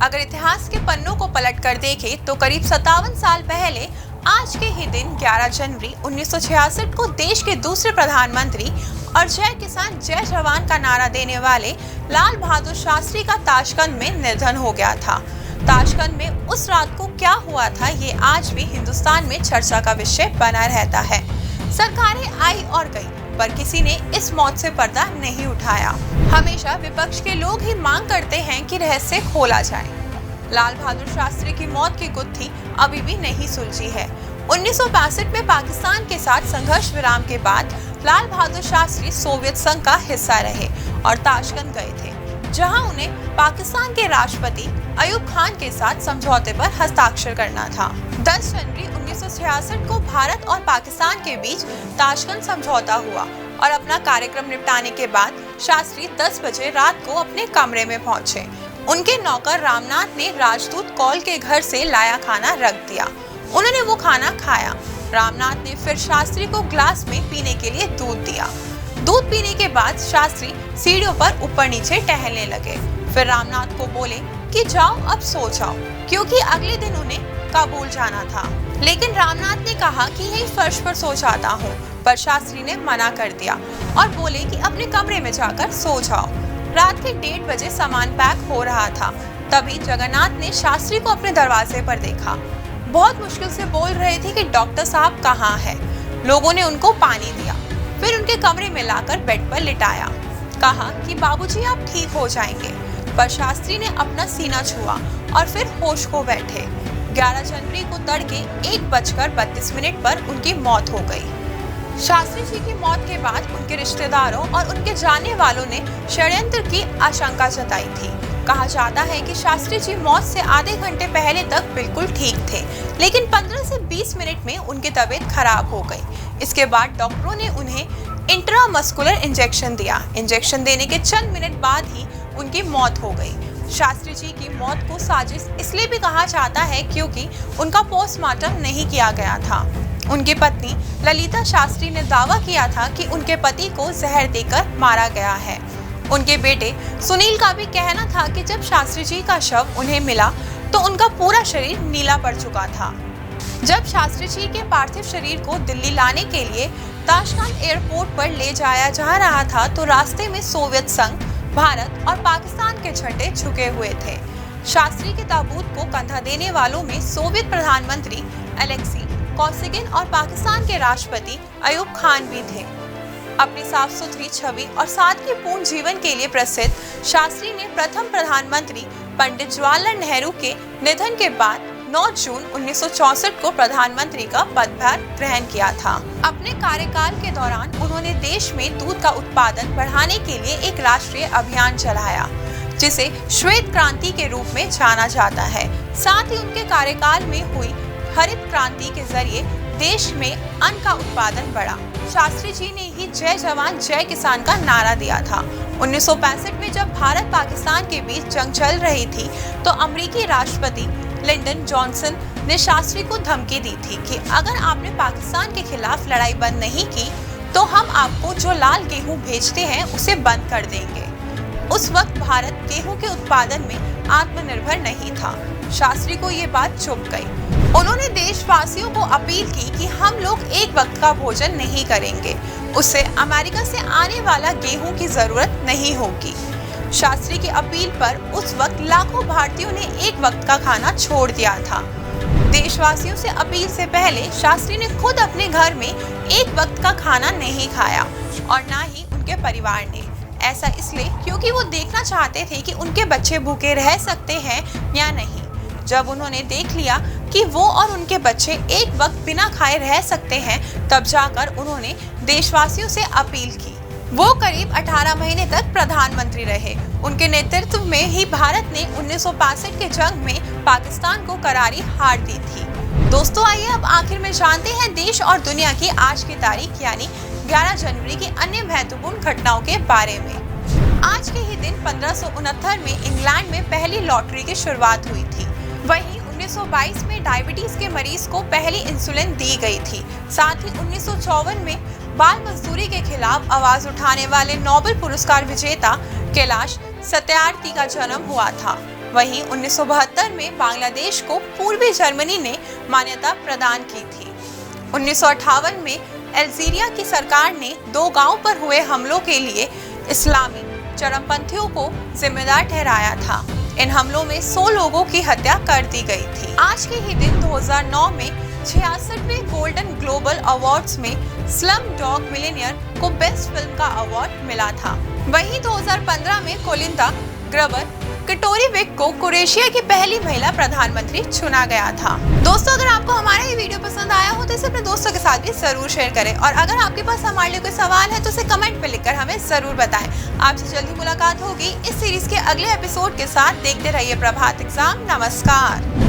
अगर इतिहास के पन्नों को पलट कर देखें तो करीब 57 साल पहले आज के ही दिन 11 जनवरी 1966 को देश के दूसरे प्रधानमंत्री और जय किसान जय जवान का नारा देने वाले लाल बहादुर शास्त्री का ताशकंद में निधन हो गया था। ताशकंद में उस रात को क्या हुआ था, ये आज भी हिंदुस्तान में चर्चा का विषय बना रहता है। सरकारें आई और गई, पर किसी ने इस मौत से पर्दा नहीं उठाया। हमेशा विपक्ष के लोग ही मांग करते हैं कि रहस्य खोला जाए। लाल बहादुर शास्त्री की मौत की गुत्थी अभी भी नहीं सुलझी है। 1965 में पाकिस्तान के साथ संघर्ष विराम के बाद लाल बहादुर शास्त्री सोवियत संघ का हिस्सा रहे और ताशकंद गए थे, जहां उन्हें पाकिस्तान के राष्ट्रपति अयूब खान के साथ समझौते पर हस्ताक्षर करना था। 10 जनवरी 1966 को भारत और पाकिस्तान के बीच ताशकंद समझौता हुआ और अपना कार्यक्रम निपटाने के बाद शास्त्री 10 बजे रात को अपने कमरे में पहुंचे। उनके नौकर रामनाथ ने राजदूत कौल के घर से लाया खाना रख दिया। उन्होंने वो खाना खाया। रामनाथ ने फिर शास्त्री को ग्लास में पीने के लिए दूध दिया। दूध पीने के बाद शास्त्री सीढ़ियों पर ऊपर नीचे टहलने लगे। फिर रामनाथ को बोले कि जाओ अब सो जाओ, क्योंकि अगले दिन उन्हें काबुल जाना था। लेकिन रामनाथ ने कहा कि यही फर्श पर सो जाता हूँ, पर शास्त्री ने मना कर दिया और बोले कि अपने कमरे में जाकर सो जाओ। रात के 1:30 बजे सामान पैक हो रहा था, तभी जगन्नाथ ने शास्त्री को अपने दरवाजे पर देखा। बहुत मुश्किल से बोल रहे थे कि डॉक्टर साहब कहाँ हैं। लोगों ने उनको पानी दिया, फिर उनके कमरे में लाकर बेड पर लिटाया। कहा कि बाबूजी आप ठीक हो जाएंगे, पर शास्त्री ने अपना सीना छुआ और फिर होश खो बैठे। 11 जनवरी को तड़के 1:32 पर उनकी मौत हो गई। शास्त्री जी की मौत के बाद उनके रिश्तेदारों और उनके जानने वालों ने षड्यंत्र की आशंका जताई थी। कहा जाता है कि शास्त्री जी मौत से आधे घंटे पहले तक बिल्कुल ठीक थे, लेकिन 15 से 20 मिनट में उनकी तबीयत खराब हो गई। इसके बाद डॉक्टरों ने उन्हें इंट्रामस्कुलर इंजेक्शन दिया। इंजेक्शन देने के चंद मिनट बाद ही उनकी मौत हो गई। शास्त्री जी की मौत को साजिश इसलिए भी कहा जाता है क्योंकि उनका पोस्टमार्टम नहीं किया गया था। उनकी पत्नी ललिता शास्त्री ने दावा किया था कि उनके पति को जहर देकर मारा गया है। उनके बेटे सुनील का भी कहना था कि जब शास्त्री जी का शव उन्हें मिला तो उनका पूरा शरीर नीला पड़ चुका था। जब शास्त्री जी के पार्थिव शरीर को दिल्ली लाने के लिए ताशकंद एयरपोर्ट पर ले जाया जा रहा था तो रास्ते में सोवियत संघ, भारत और पाकिस्तान के झंडे झुके हुए थे। शास्त्री के ताबूत को कंधा देने वालों में सोवियत प्रधानमंत्री अलेक्सी कोसिगिन और पाकिस्तान के राष्ट्रपति अयूब खान भी थे। अपनी साफ सुथरी छवि और सादगीपूर्ण जीवन के लिए प्रसिद्ध शास्त्री ने प्रथम प्रधानमंत्री पंडित जवाहरलाल नेहरू के निधन के बाद 9 जून 1964 को प्रधानमंत्री का पदभार ग्रहण किया था। अपने कार्यकाल के दौरान उन्होंने देश में दूध का उत्पादन बढ़ाने के लिए एक राष्ट्रीय अभियान चलाया, जिसे श्वेत क्रांति के रूप में जाना जाता है। साथ ही उनके कार्यकाल में हुई हरित क्रांति के जरिए देश में अन्न का उत्पादन बढ़ा। शास्त्री जी ने ही जय जवान जय किसान का नारा दिया था। 1965 में जब भारत पाकिस्तान के बीच जंग चल रही थी तो अमेरिकी राष्ट्रपति लिंडन जॉनसन ने शास्त्री को धमकी दी थी कि अगर आपने पाकिस्तान के खिलाफ लड़ाई बंद नहीं की तो हम आपको जो लाल गेहूं भेजते हैं उसे बंद कर देंगे। उस वक्त भारत गेहूं के उत्पादन में आत्मनिर्भर नहीं था। शास्त्री को ये बात चुभ गई। उन्होंने देशवासियों को अपील की कि हम लोग एक वक्त का भोजन नहीं करेंगे, उससे अमेरिका से आने वाला गेहूं की जरूरत नहीं होगी। शास्त्री की अपील पर उस वक्त लाखों भारतीयों ने एक वक्त का खाना छोड़ दिया था। देशवासियों से अपील से पहले शास्त्री ने खुद अपने घर में एक वक्त का खाना नहीं खाया और ना ही उनके परिवार ने। ऐसा इसलिए क्योंकि वो देखना चाहते थे कि उनके बच्चे भूखे रह सकते हैं या नहीं। जब उन्होंने देख लिया कि वो और उनके बच्चे एक वक्त बिना खाए रह सकते हैं, तब जाकर उन्होंने देशवासियों से अपील की। वो करीब 18 महीने तक प्रधानमंत्री रहे। उनके नेतृत्व में ही भारत ने 1965 के जंग में पाकिस्तान को करारी हार दी थी। दोस्तों, आइए अब आखिर में जानते हैं देश और दुनिया की आज की तारीख यानी 11 जनवरी की अन्य महत्वपूर्ण घटनाओं के बारे में। आज के ही दिन 1569 में इंग्लैंड में पहली लॉटरी की शुरुआत हुई थी। वहीं 1922 में डायबिटीज के मरीज को पहली इंसुलिन दी गई थी। साथ ही 1954 में बाल मजदूरी के खिलाफ आवाज उठाने वाले नोबेल पुरस्कार विजेता कैलाश सत्यार्थी का जन्म हुआ था। वहीं 1972 में बांग्लादेश को पूर्वी जर्मनी ने मान्यता प्रदान की थी। 1958 में अल्जीरिया की सरकार ने 2 गांवों पर हुए हमलों के लिए इस्लामी चरमपंथियों को जिम्मेदार ठहराया था। इन हमलों में 100 लोगों की हत्या कर दी गई थी। आज के ही दिन 2009 में 66वें गोल्डन ग्लोबल अवार्ड्स में स्लम डॉग मिलियनेयर को बेस्ट फिल्म का अवार्ड मिला था। वहीं 2015 में कोलिंदा ग्रबर कटोरीविक को क्रोएशिया की पहली महिला प्रधानमंत्री चुना गया था। दोस्तों, अगर आपको हमारा ये वीडियो पसंद आया हो तो इसे अपने दोस्तों के साथ भी जरूर शेयर करें और अगर आपके पास हमारे लिए कोई सवाल है तो उसे कमेंट में लिखकर हमें जरूर बताएं। आपसे जल्दी मुलाकात होगी इस सीरीज के अगले एपिसोड के साथ। देखते रहिए प्रभात एग्जाम। नमस्कार।